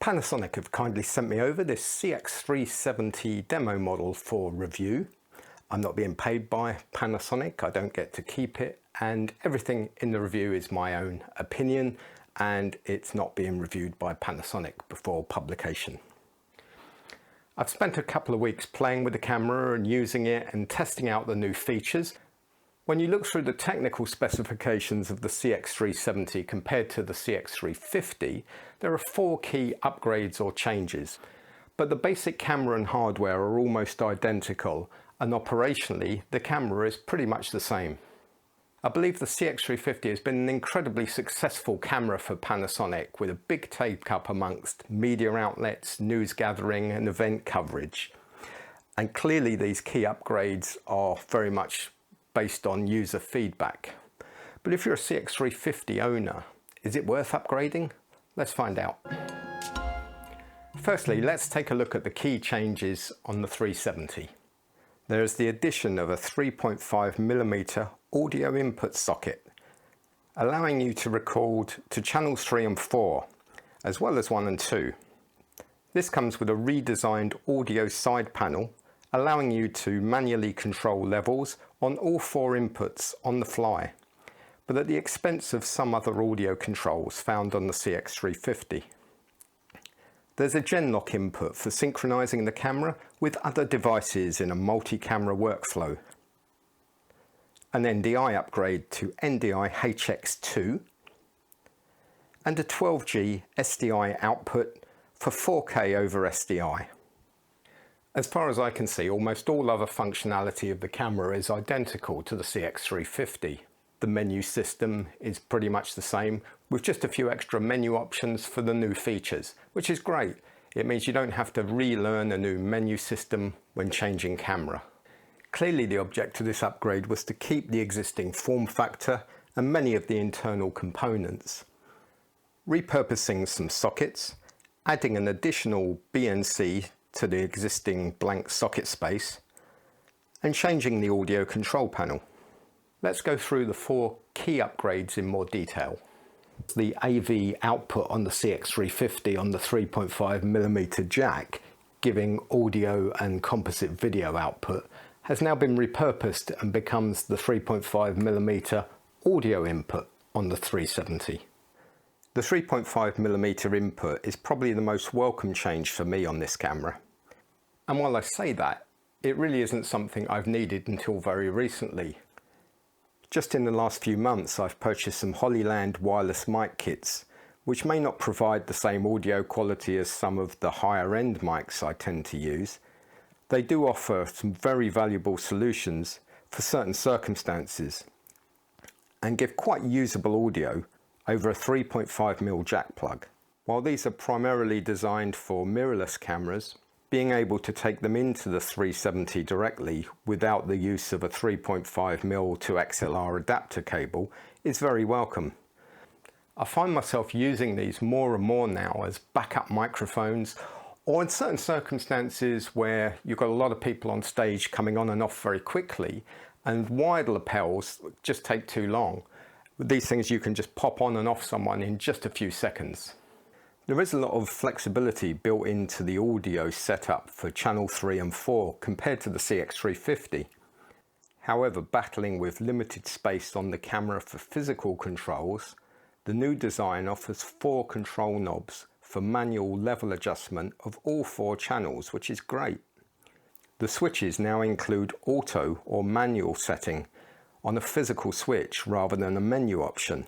Panasonic have kindly sent me over this CX370 demo model for review. I'm not being paid by Panasonic, I don't get to keep it, and everything in the review is my own opinion, and it's not being reviewed by Panasonic before publication. I've spent a couple of weeks playing with the camera and using it and testing out the new features. When you look through the technical specifications of the CX370 compared to the CX350, there are 4 key upgrades or changes. But the basic camera and hardware are almost identical, and operationally the camera is pretty much the same. I believe the CX350 has been an incredibly successful camera for Panasonic, with a big take-up amongst media outlets, news gathering and event coverage. And clearly these key upgrades are very much based on user feedback. But if you're a CX350 owner, is it worth upgrading? Let's find out. Firstly, let's take a look at the key changes on the 370. There is the addition of a 3.5mm audio input socket, allowing you to record to channels 3 and 4, as well as 1 and 2. This comes with a redesigned audio side panel, allowing you to manually control levels on all 4 inputs on the fly, but at the expense of some other audio controls found on the CX350. There's a Genlock input for synchronizing the camera with other devices in a multi-camera workflow. An NDI upgrade to NDI HX2, and a 12G SDI output for 4K over SDI. As far as I can see, almost all other functionality of the camera is identical to the CX350. The menu system is pretty much the same, with just a few extra menu options for the new features, which is great. It means you don't have to relearn a new menu system when changing camera. Clearly the object of this upgrade was to keep the existing form factor and many of the internal components. Repurposing some sockets, adding an additional BNC to the existing blank socket space, and changing the audio control panel. Let's go through the 4 key upgrades in more detail. The AV output on the CX350 on the 3.5mm jack, giving audio and composite video output, has now been repurposed and becomes the 3.5mm audio input on the 370. The 3.5mm input is probably the most welcome change for me on this camera. And while I say that, it really isn't something I've needed until very recently. Just in the last few months I've purchased some Hollyland wireless mic kits, which may not provide the same audio quality as some of the higher end mics I tend to use. They do offer some very valuable solutions for certain circumstances and give quite usable audio over a 3.5mm jack plug. While these are primarily designed for mirrorless cameras, being able to take them into the 370 directly without the use of a 3.5mm to XLR adapter cable is very welcome. I find myself using these more and more now as backup microphones, or in certain circumstances where you've got a lot of people on stage coming on and off very quickly and wide lapels just take too long. With these things you can just pop on and off someone in just a few seconds. There is a lot of flexibility built into the audio setup for channel 3 and 4 compared to the CX350. However, battling with limited space on the camera for physical controls, the new design offers 4 control knobs for manual level adjustment of all 4 channels, which is great. The switches now include auto or manual setting on a physical switch rather than a menu option.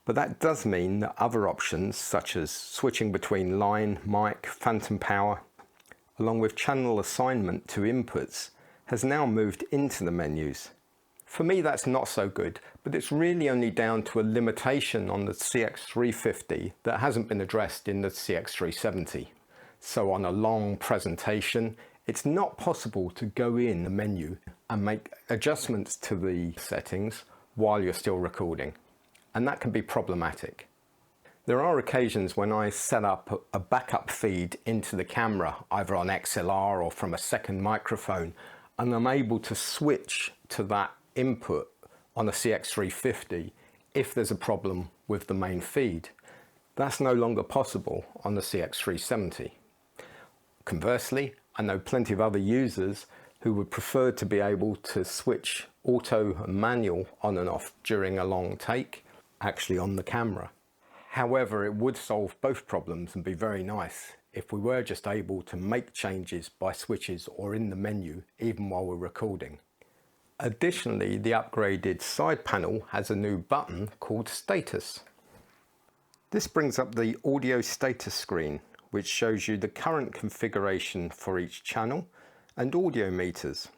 But that does mean that other options, such as switching between line, mic, phantom power, along with channel assignment to inputs, has now moved into the menus. For me that's not so good, but it's really only down to a limitation on the CX350 that hasn't been addressed in the CX370. So on a long presentation, it's not possible to go in the menu and make adjustments to the settings while you're still recording. And that can be problematic. There are occasions when I set up a backup feed into the camera, either on XLR or from a second microphone, and I'm able to switch to that input on a CX350 if there's a problem with the main feed. That's no longer possible on the CX370. Conversely, I know plenty of other users who would prefer to be able to switch auto and manual on and off during a long take, actually on the camera. However, it would solve both problems and be very nice if we were just able to make changes by switches or in the menu even while we're recording. Additionally, the upgraded side panel has a new button called Status. This brings up the audio status screen, which shows you the current configuration for each channel and audio meters.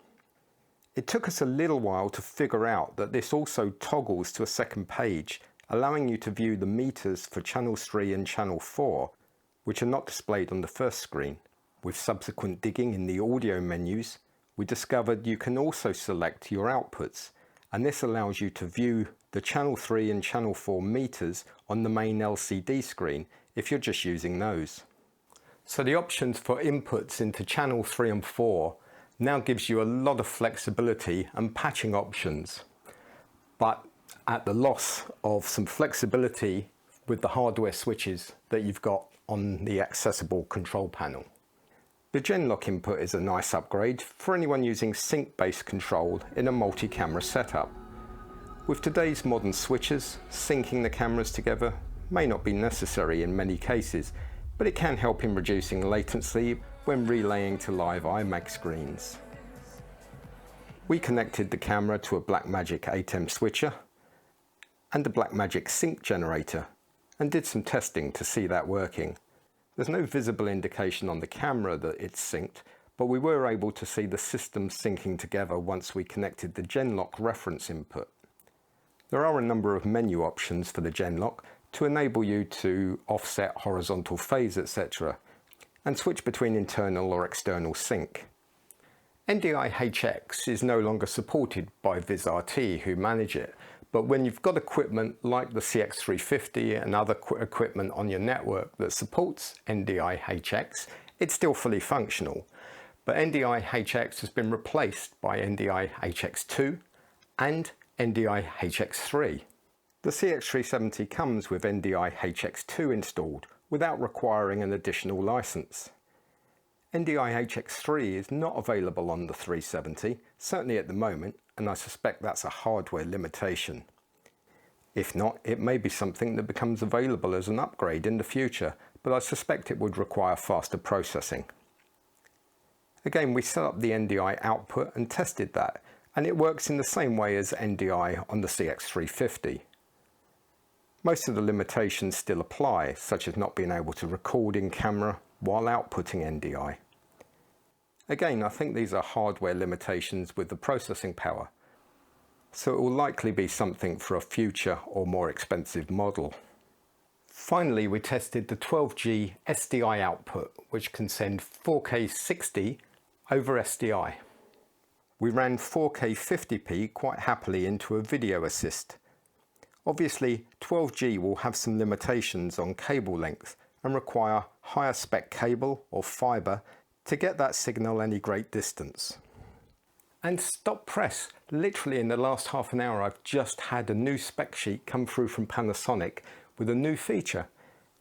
It took us a little while to figure out that this also toggles to a second page, allowing you to view the meters for channels 3 and channel 4, which are not displayed on the first screen. With subsequent digging in the audio menus, we discovered you can also select your outputs, and this allows you to view the channel 3 and channel 4 meters on the main LCD screen if you're just using those. So the options for inputs into channel 3 and 4 now gives you a lot of flexibility and patching options, but at the loss of some flexibility with the hardware switches that you've got on the accessible control panel. The Genlock input is a nice upgrade for anyone using sync-based control in a multi-camera setup. With today's modern switches, syncing the cameras together may not be necessary in many cases, but it can help in reducing latency when relaying to live iMac screens. We connected the camera to a Blackmagic ATEM switcher and a Blackmagic sync generator and did some testing to see that working. There's no visible indication on the camera that it's synced, but we were able to see the system syncing together once we connected the Genlock reference input. There are a number of menu options for the Genlock to enable you to offset horizontal phase, etc., and switch between internal or external sync. NDI HX is no longer supported by VizRT, who manage it, but when you've got equipment like the CX350 and other equipment on your network that supports NDI HX, it's still fully functional. But NDI HX has been replaced by NDI HX2 and NDI HX3. The CX370 comes with NDI HX2 installed without requiring an additional license. NDI HX3 is not available on the 370, certainly at the moment, and I suspect that's a hardware limitation. If not, it may be something that becomes available as an upgrade in the future, but I suspect it would require faster processing. Again, we set up the NDI output and tested that, and it works in the same way as NDI on the CX350. Most of the limitations still apply, such as not being able to record in camera while outputting NDI. Again, I think these are hardware limitations with the processing power, so it will likely be something for a future or more expensive model. Finally, we tested the 12G SDI output, which can send 4K 60 over SDI. We ran 4K 50p quite happily into a video assist. Obviously, 12G will have some limitations on cable length and require higher spec cable or fibre to get that signal any great distance. And stop press, literally in the last half an hour I've just had a new spec sheet come through from Panasonic with a new feature.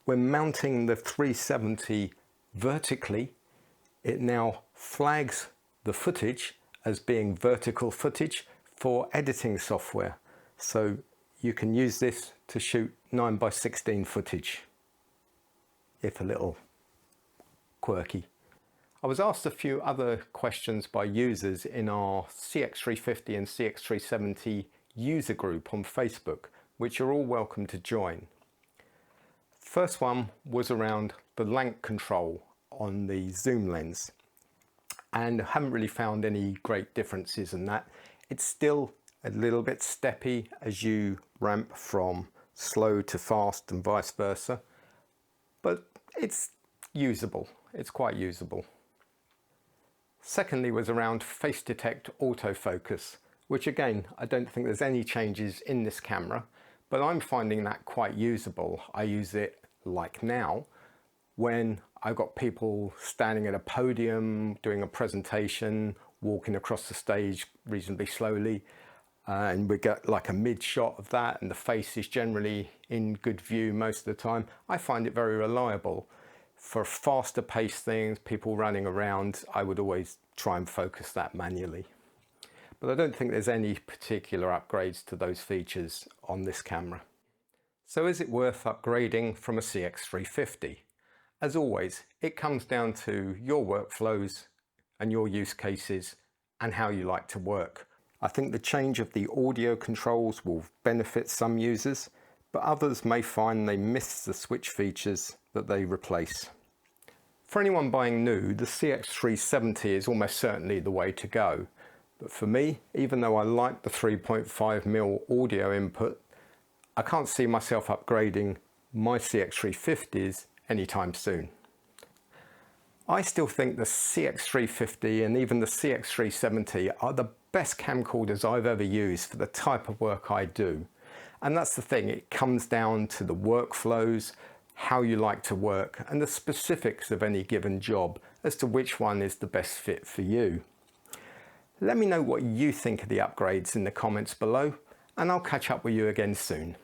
When mounting the 370 vertically, it now flags the footage as being vertical footage for editing software. So you can use this to shoot 9:16 footage, if a little quirky. I was asked a few other questions by users in our CX350 and CX370 user group on Facebook, which you're all welcome to join. First one was around the Latk control on the zoom lens, and I haven't really found any great differences in that. It's still a little bit steppy as you ramp from slow to fast and vice versa, but it's usable. It's quite usable. Secondly was around face detect autofocus, which again, I don't think there's any changes in this camera, but I'm finding that quite usable. I use it like now when I've got people standing at a podium doing a presentation, walking across the stage reasonably slowly. and we get like a mid shot of that, and the face is generally in good view most of the time. I find it very reliable. For faster paced things, people running around, I would always try and focus that manually. But I don't think there's any particular upgrades to those features on this camera. So is it worth upgrading from a CX350? As always, it comes down to your workflows and your use cases and how you like to work. I think the change of the audio controls will benefit some users, but others may find they miss the switch features that they replace. For anyone buying new, the CX370 is almost certainly the way to go. But for me, even though I like the 3.5mm audio input, I can't see myself upgrading my CX350s anytime soon. I still think the CX350 and even the CX370 are the best camcorders I've ever used for the type of work I do. And that's the thing, it comes down to the workflows, how you like to work, and the specifics of any given job as to which one is the best fit for you. Let me know what you think of the upgrades in the comments below, and I'll catch up with you again soon.